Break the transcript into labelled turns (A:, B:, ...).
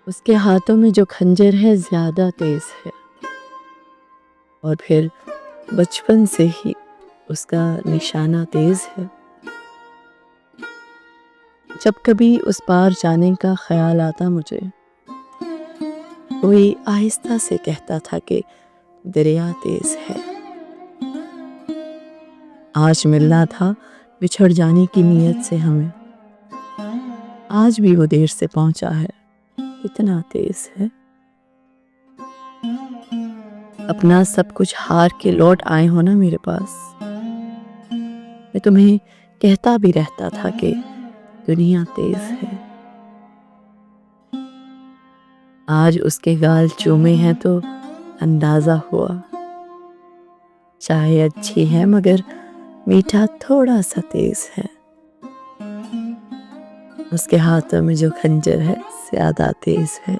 A: उसके हाथों में जो खंजर है ज़्यादा तेज़ है, और फिर बचपन से ही उसका निशाना तेज़ है। जब कभी उस पार जाने का ख्याल आता मुझे, कोई आहिस्ता से कहता था कि दरिया तेज़ है। आज मिलना था बिछड़ जाने की नीयत से हमें, आज भी वो देर से पहुंचा है, कितना तेज़ है। अपना सब कुछ हार के लौट आए हो ना मेरे पास, मैं तुम्हें कहता भी रहता था कि दुनिया तेज़ है। आज उसके गाल चूमे हैं तो अंदाज़ा हुआ, चाय अच्छी है मगर मीठा थोड़ा सा तेज़ है। उसके हाथों में जो खंजर है ज़्यादा तेज़ है।